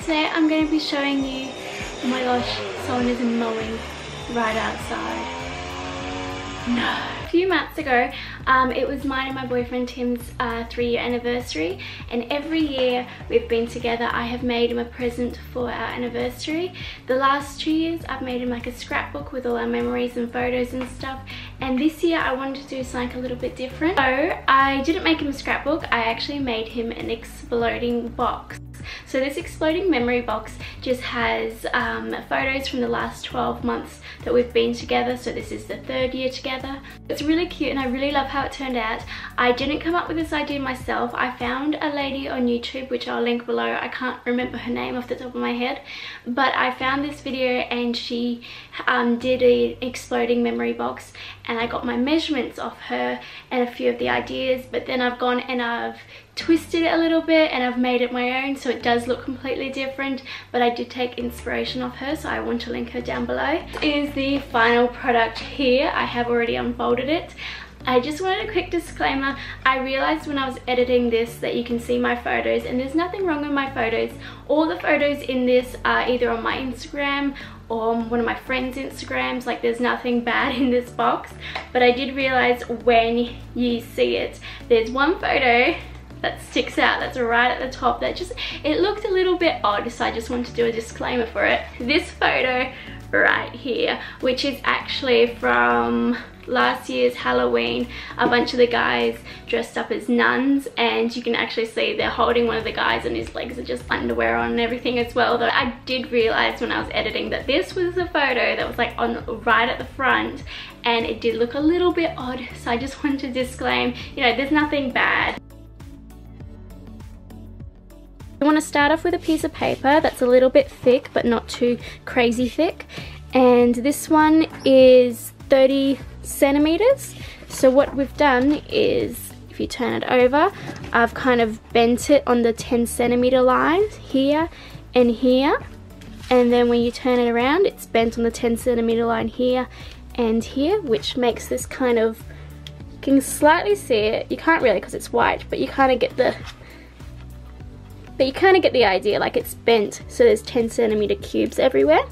today I'm going to be showing you, oh my gosh, someone is mowing right outside. No. A few months ago, it was mine and my boyfriend Tim's 3-year anniversary, and every year we've been together I have made him a present for our anniversary. The last 2 years I've made him like a scrapbook with all our memories and photos and stuff, and this year I wanted to do something a little bit different. So I didn't make him a scrapbook, I actually made him an exploding box. So this exploding memory box just has photos from the last 12 months that we've been together. So this is the 3rd year together. It's really cute and I really love how it turned out. I didn't come up with this idea myself. I found a lady on YouTube, which I'll link below. I can't remember her name off the top of my head, but I found this video and she did an exploding memory box, and I got my measurements off her and a few of the ideas, but then I've gone and I've twisted it a little bit and I've made it my own, so it does look completely different, but I did take inspiration off her, so I want to link her down below. This is the final product here. I have already unfolded it. I just wanted a quick disclaimer. I realized when I was editing this that you can see my photos, and there's nothing wrong with my photos. All the photos in this are either on my Instagram or on one of my friends' Instagrams. Like, there's nothing bad in this box, but I did realize when you see it, there's one photo that sticks out, that's right at the top, that just, it looked a little bit odd, so I just wanted to do a disclaimer for it. This photo right here, which is actually from last year's Halloween, a bunch of the guys dressed up as nuns, and you can actually see they're holding one of the guys and his legs are just underwear on and everything as well. Though I did realize when I was editing that this was a photo that was like on right at the front, and it did look a little bit odd, so I just wanted to disclaim, you know, there's nothing bad. You want to start off with a piece of paper that's a little bit thick but not too crazy thick, and this one is 30 centimeters. So what we've done is, if you turn it over, I've kind of bent it on the 10 centimeter lines here and here, and then when you turn it around it's bent on the 10 centimeter line here and here, which makes this kind of, you can slightly see it, you can't really because it's white, but you kind of get the idea, like it's bent, so there's 10 centimeter cubes everywhere.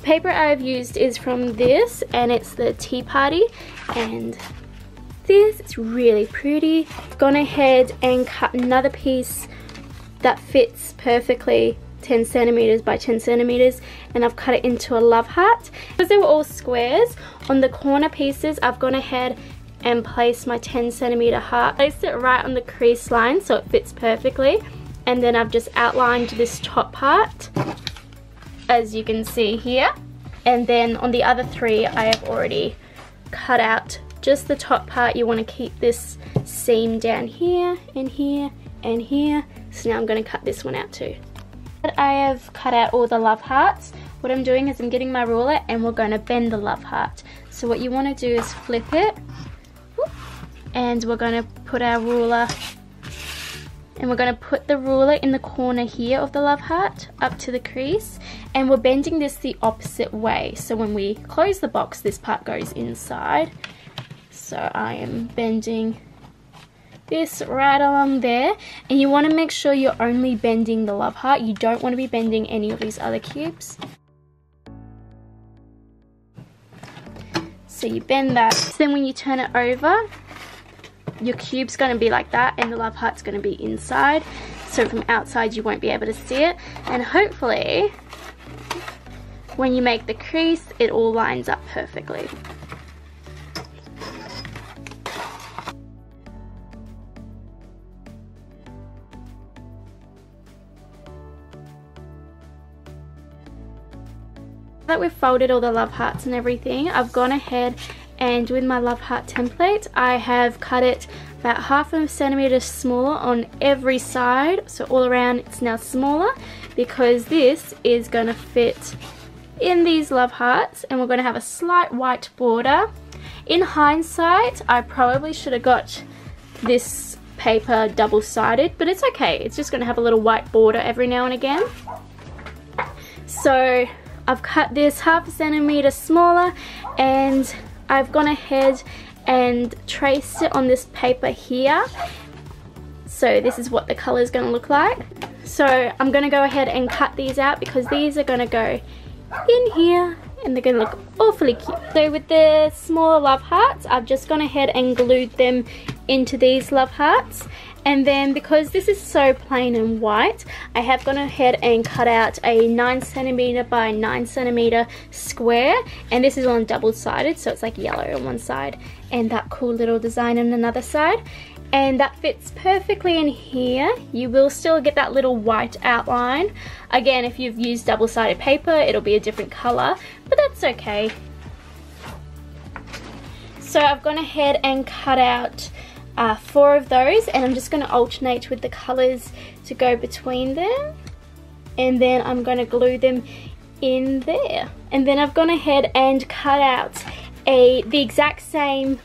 Paper I've used is from this, and it's the Tea Party, and this is really pretty. I've gone ahead and cut another piece that fits perfectly 10 centimeters by 10 centimeters, and I've cut it into a love heart. Because they were all squares, on the corner pieces I've gone ahead and placed my 10 centimeter heart. Placed it right on the crease line so it fits perfectly. And then I've just outlined this top part, as you can see here. And then on the other 3, I have already cut out just the top part. You want to keep this seam down here and here and here. So now I'm going to cut this one out too. I have cut out all the love hearts. What I'm doing is I'm getting my ruler and we're going to bend the love heart. So what you want to do is flip it, and we're going to put our ruler, and we're going to put the ruler in the corner here of the love heart up to the crease, and we're bending this the opposite way. So when we close the box, this part goes inside. So I am bending this right along there, and you want to make sure you're only bending the love heart. You don't want to be bending any of these other cubes. So you bend that. So then when you turn it over, your cube's going to be like that, and the love heart's going to be inside, so from outside you won't be able to see it, and hopefully when you make the crease it all lines up perfectly. Now that we've folded all the love hearts and everything, I've gone ahead and with my love heart template, I have cut it about 1/2 centimeter smaller on every side. So all around it's now smaller, because this is going to fit in these love hearts, and we're going to have a slight white border. In hindsight, I probably should have got this paper double-sided, but it's okay. It's just going to have a little white border every now and again. So I've cut this 1/2 centimeter smaller, and I've gone ahead and traced it on this paper here. So this is what the color is going to look like. So I'm going to go ahead and cut these out because these are going to go in here and they're going to look awfully cute. So with the smaller love hearts, I've just gone ahead and glued them into these love hearts. And then because this is so plain and white, I have gone ahead and cut out a 9cm by 9cm square, and this is on double-sided, so it's like yellow on one side and that cool little design on another side, and that fits perfectly in here. You will still get that little white outline. Again, if you've used double-sided paper, it'll be a different color, but that's okay. So I've gone ahead and cut out 4 of those, and I'm just going to alternate with the colors to go between them, and then I'm going to glue them in there. And then I've gone ahead and cut out the exact same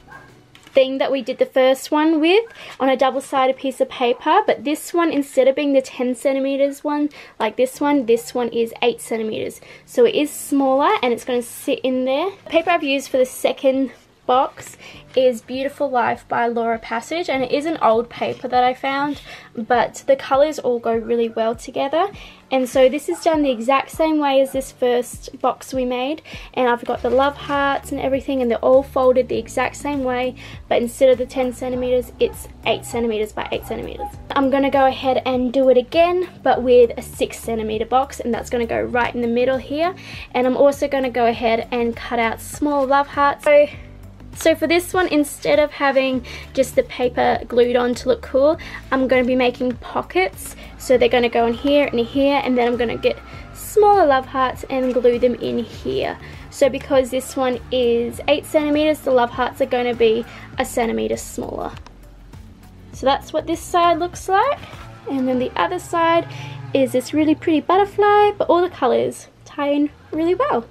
thing that we did the first one with on a double-sided piece of paper, but this one, instead of being the 10cm one like this one is 8cm, so it is smaller and it's going to sit in there. The paper I've used for the second box is Beautiful Life by Laura Passage, and it is an old paper that I found, but the colors all go really well together. And so this is done the exact same way as this first box we made, and I've got the love hearts and everything, and they're all folded the exact same way, but instead of the 10cm, it's 8cm by 8cm. I'm going to go ahead and do it again, but with a 6cm box, and that's going to go right in the middle here. And I'm also going to go ahead and cut out small love hearts. So for this one, instead of having just the paper glued on to look cool, I'm going to be making pockets. So they're going to go in here and here, and then I'm going to get smaller love hearts and glue them in here. So because this one is 8cm, the love hearts are going to be a centimeter smaller. So that's what this side looks like. And then the other side is this really pretty butterfly, but all the colors tie in really well.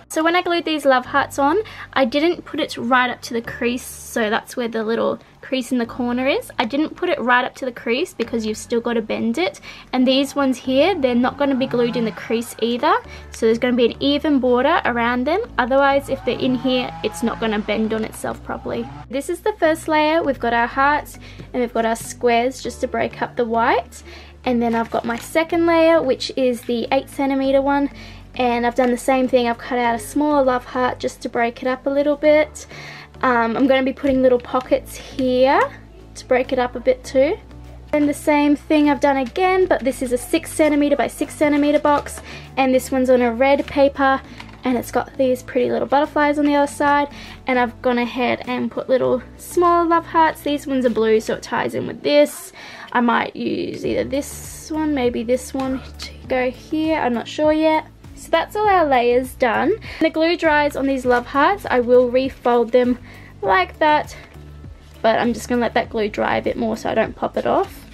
So when I glued these love hearts on, I didn't put it right up to the crease, so that's where the little crease in the corner is. I didn't put it right up to the crease because you've still got to bend it. And these ones here, they're not going to be glued in the crease either, so there's going to be an even border around them. Otherwise, if they're in here, it's not going to bend on itself properly. This is the first layer. We've got our hearts and we've got our squares just to break up the white. And then I've got my second layer, which is the 8cm one. And I've done the same thing. I've cut out a smaller love heart just to break it up a little bit. I'm going to be putting little pockets here to break it up a bit too. And the same thing I've done again, but this is a 6cm by 6cm box, and this one's on a red paper, and it's got these pretty little butterflies on the other side. And I've gone ahead and put little smaller love hearts. These ones are blue, so it ties in with this. I might use either this one, maybe this one to go here. I'm not sure yet. So that's all our layers done. When the glue dries on these love hearts, I will refold them like that, but I'm just going to let that glue dry a bit more so I don't pop it off.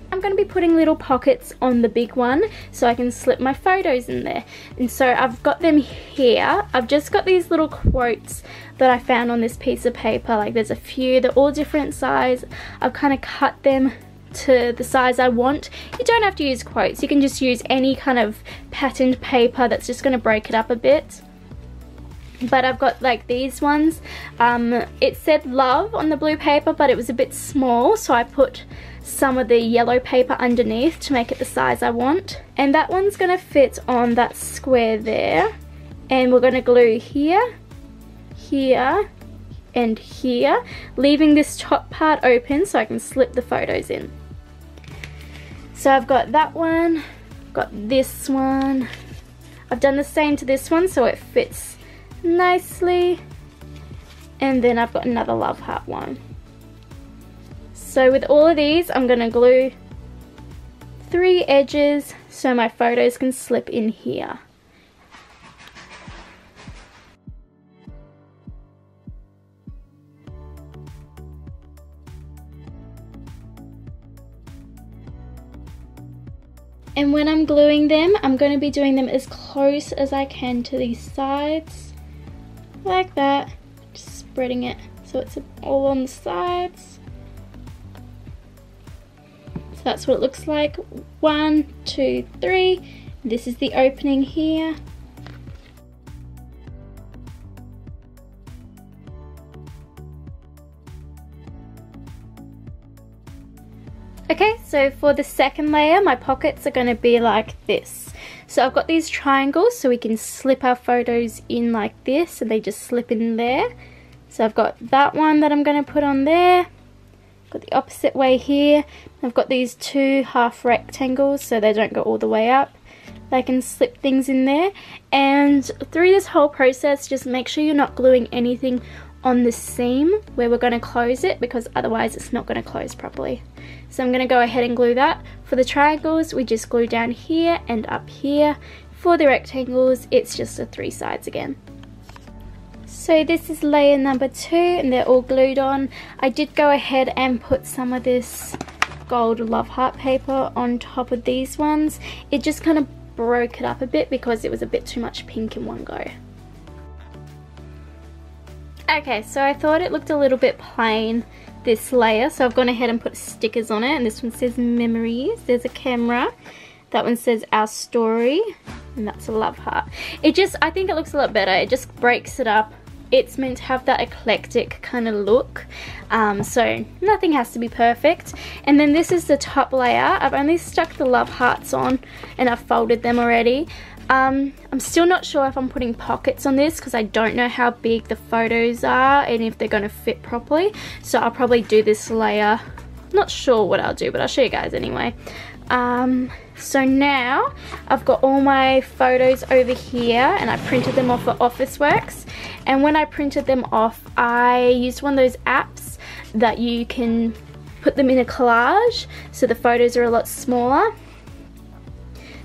I'm going to be putting little pockets on the big one so I can slip my photos in there. And so I've got them here. I've just got these little quotes that I found on this piece of paper. Like there's a few, they're all different size. I've kind of cut them to the size I want. You don't have to use quotes, you can just use any kind of patterned paper that's just going to break it up a bit. But I've got like these ones. It said love on the blue paper, but it was a bit small, so I put some of the yellow paper underneath to make it the size I want. And that one's going to fit on that square there, and we're going to glue here, here and here, leaving this top part open so I can slip the photos in. So I've got that one, got this one. I've done the same to this one so it fits nicely. And then I've got another love heart one. So with all of these, I'm going to glue 3 edges so my photos can slip in here. And when I'm gluing them, I'm going to be doing them as close as I can to these sides, like that, just spreading it so it's all on the sides. So that's what it looks like. 1, 2, 3. This is the opening here. Okay, so for the second layer, my pockets are going to be like this. So I've got these triangles so we can slip our photos in like this, and they just slip in there. So I've got that one that I'm going to put on there. Got the opposite way here. I've got these two half rectangles so they don't go all the way up. They can slip things in there. And through this whole process, just make sure you're not gluing anything on the seam where we're going to close it, because otherwise it's not going to close properly. So I'm going to go ahead and glue that. For the triangles, we just glue down here and up here. For the rectangles, it's just the 3 sides again. So this is layer number 2 and they're all glued on. I did go ahead and put some of this gold love heart paper on top of these ones. It just kind of broke it up a bit because it was a bit too much pink in one go. Okay, so I thought it looked a little bit plain, this layer, so I've gone ahead and put stickers on it, and this one says memories, there's a camera, that one says our story, and that's a love heart. I think it looks a lot better. It just breaks it up. It's meant to have that eclectic kind of look, so nothing has to be perfect. And then this is the top layer. I've only stuck the love hearts on and I've folded them already. I'm still not sure if I'm putting pockets on this because I don't know how big the photos are and if they're going to fit properly. So I'll probably do this layer. Not sure what I'll do, but I'll show you guys anyway. So now I've got all my photos over here and I printed them off of Officeworks. And when I printed them off, I used one of those apps that you can put them in a collage so the photos are a lot smaller.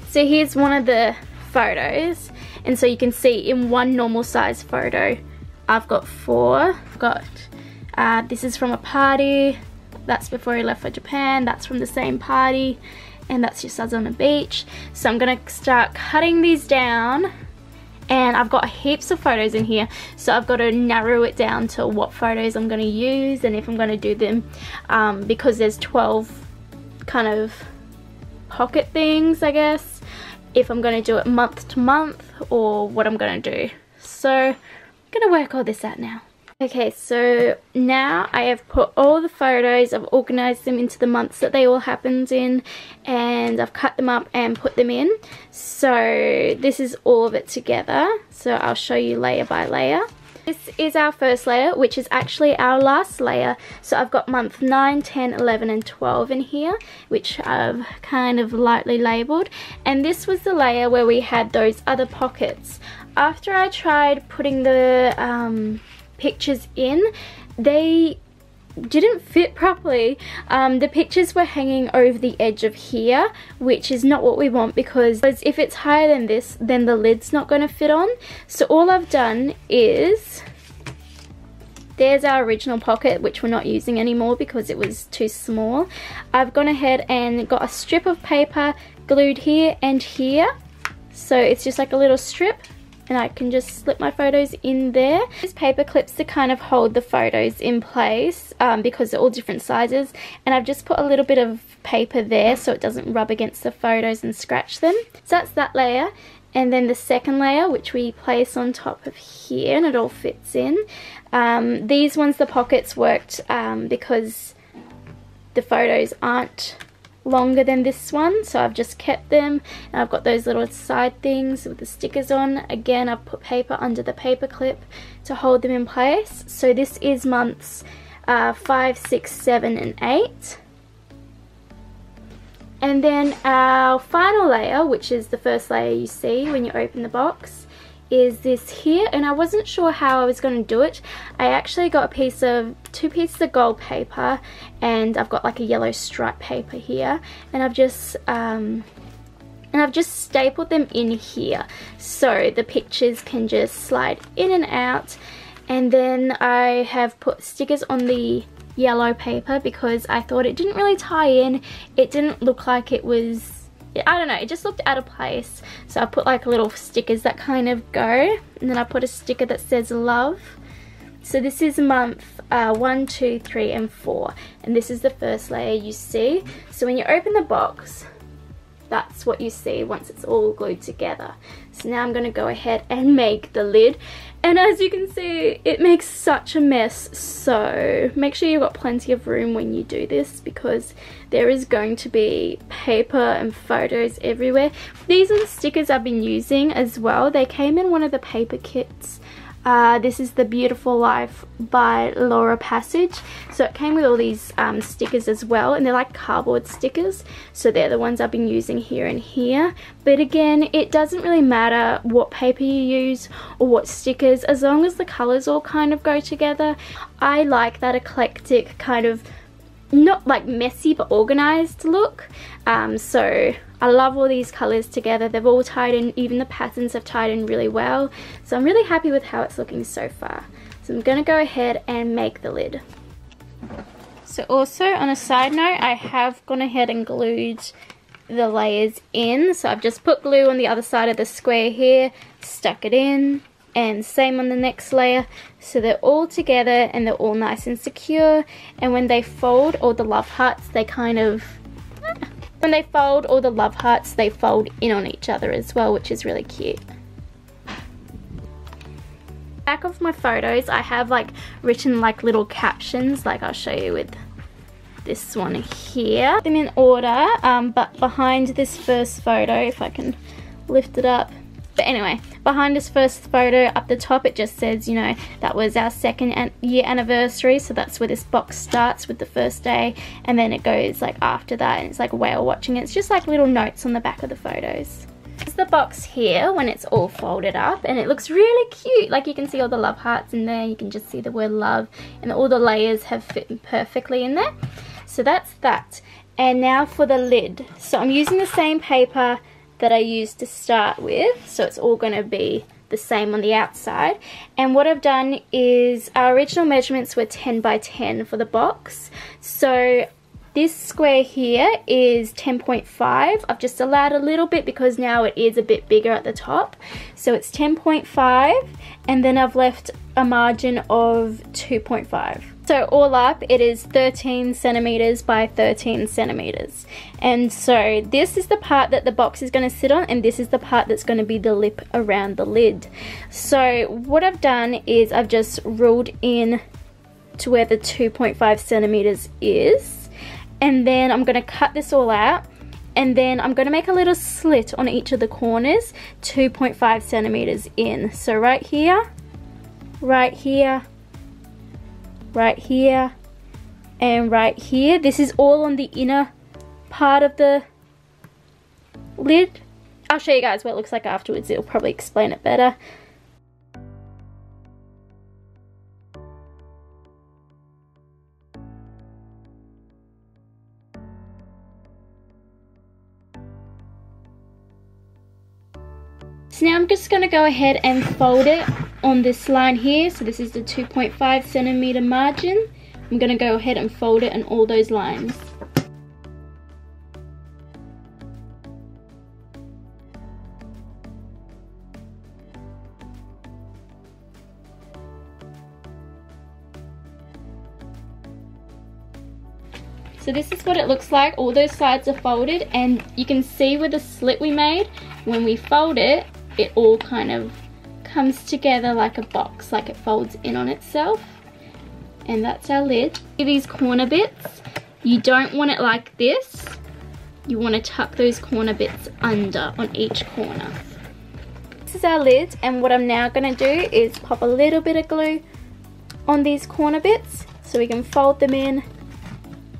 So here's one of the photos, and so you can see in one normal size photo I've got 4. I've got this is from a party, that's before he left for Japan, that's from the same party, and that's just us on the beach. So I'm gonna start cutting these down, and I've got heaps of photos in here, so I've got to narrow it down to what photos I'm going to use and if I'm going to do them, because there's 12 kind of pocket things, I guess, if I'm going to do it month to month or what I'm going to do. So I'm going to work all this out now. Okay, so now I have put all the photos, I've organised them into the months that they all happened in, and I've cut them up and put them in. So this is all of it together, so I'll show you layer by layer. This is our first layer, which is actually our last layer. So I've got month 9, 10, 11 and 12 in here, which I've kind of lightly labelled. And this was the layer where we had those other pockets. After I tried putting the pictures in, they didn't fit properly. The pictures were hanging over the edge of here, which is not what we want, because if it's higher than this, then the lid's not going to fit on. So all I've done is, there's our original pocket, which we're not using anymore because it was too small. I've gone ahead and got a strip of paper glued here and here, so it's just like a little strip, and I can just slip my photos in there. These paper clips to kind of hold the photos in place, because they're all different sizes, and I've just put a little bit of paper there so it doesn't rub against the photos and scratch them. So that's that layer, and then the second layer, which we place on top of here, and it all fits in. These ones, the pockets worked because the photos aren't longer than this one, so I've just kept them, and I've got those little side things with the stickers on. Again, I've put paper under the paper clip to hold them in place. So this is months 5, 6, 7 and 8. And then our final layer, which is the first layer you see when you open the box, is this here, and I wasn't sure how I was going to do it. I actually got two pieces of gold paper, and I've got like a yellow stripe paper here, and I've just stapled them in here so the pictures can just slide in and out. And then I have put stickers on the yellow paper because I thought it didn't really tie in. It didn't look like it was, I don't know, it just looked out of place. So I put like little stickers that kind of go, and then I put a sticker that says love. So this is month 1, 2, 3 and 4, and this is the first layer you see. So when you open the box, that's what you see once it's all glued together. So now I'm going to go ahead and make the lid, and as you can see, it makes such a mess. So make sure you've got plenty of room when you do this, because there is going to be paper and photos everywhere. These are the stickers I've been using as well. They came in one of the paper kits. This is The Beautiful Life by Laura Passage. So it came with all these stickers as well, and they're like cardboard stickers. So they're the ones I've been using here and here. But again, it doesn't really matter what paper you use or what stickers, as long as the colours all kind of go together. I like that eclectic kind of, not like messy but organised look. So I love all these colours together. They've all tied in, even the patterns have tied in really well. So I'm really happy with how it's looking so far. So I'm going to go ahead and make the lid. So also on a side note, I have gone ahead and glued the layers in. So I've just put glue on the other side of the square here, stuck it in, and same on the next layer, so they're all together and they're all nice and secure. And when they fold, all the love hearts, they kind of, when they fold all the love hearts, they fold in on each other as well, which is really cute. Back of my photos, I have like written like little captions, like I'll show you with this one here. Them in order, but behind this first photo, if I can lift it up. But anyway, behind this first photo up the top, it just says, you know, that was our 2nd year anniversary. So that's where this box starts with the first day, and then it goes like after that, and it's like whale watching. It's just like little notes on the back of the photos. This is the box here when it's all folded up, and it looks really cute. Like you can see all the love hearts in there, you can just see the word love, and all the layers have fit perfectly in there. So that's that. And now for the lid. So I'm using the same paper that I used to start with, so it's all going to be the same on the outside. And what I've done is, our original measurements were 10 by 10 for the box, so this square here is 10.5. I've just allowed a little bit because now it is a bit bigger at the top, so it's 10.5, and then I've left a margin of 2.5. So all up, it is 13 centimeters by 13 centimeters. And so this is the part that the box is going to sit on, and this is the part that's going to be the lip around the lid. So what I've done is I've just ruled in to where the 2.5 centimeters is, and then I'm going to cut this all out, and then I'm going to make a little slit on each of the corners, 2.5 centimeters in. So right here, right here, right here, and right here. This is all on the inner part of the lid. I'll show you guys what it looks like afterwards. It'll probably explain it better. So now I'm just going to go ahead and fold it on this line here. So this is the 2.5 centimeter margin. I'm going to go ahead and fold it on all those lines. So this is what it looks like. All those sides are folded, and you can see with the slit we made, when we fold it, it all kind of comes together like a box, like it folds in on itself. And that's our lid. These corner bits, you don't want it like this. You want to tuck those corner bits under on each corner. This is our lid, and what I'm now going to do is pop a little bit of glue on these corner bits so we can fold them in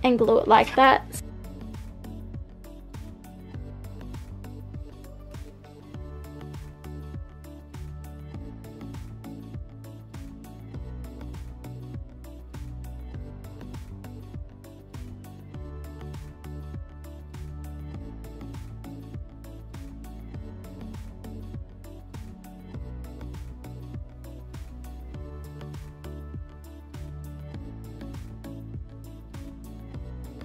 and glue it like that.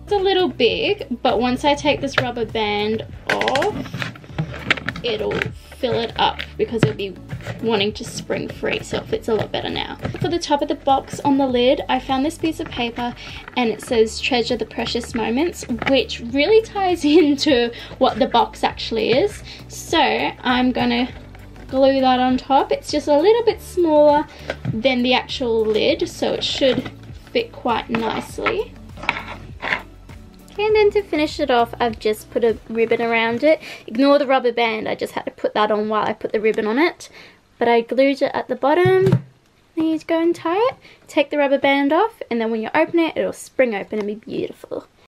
It's a little big, but once I take this rubber band off, it'll fill it up because it'll be wanting to spring free, so it fits a lot better now. For the top of the box on the lid, I found this piece of paper and it says treasure the precious moments, which really ties into what the box actually is. So I'm gonna glue that on top. It's just a little bit smaller than the actual lid, so it should fit quite nicely. Okay, and then to finish it off, I've just put a ribbon around it. Ignore the rubber band, I just had to put that on while I put the ribbon on it. But I glued it at the bottom. Then you go and tie it, take the rubber band off, and then when you open it, it'll spring open and be beautiful.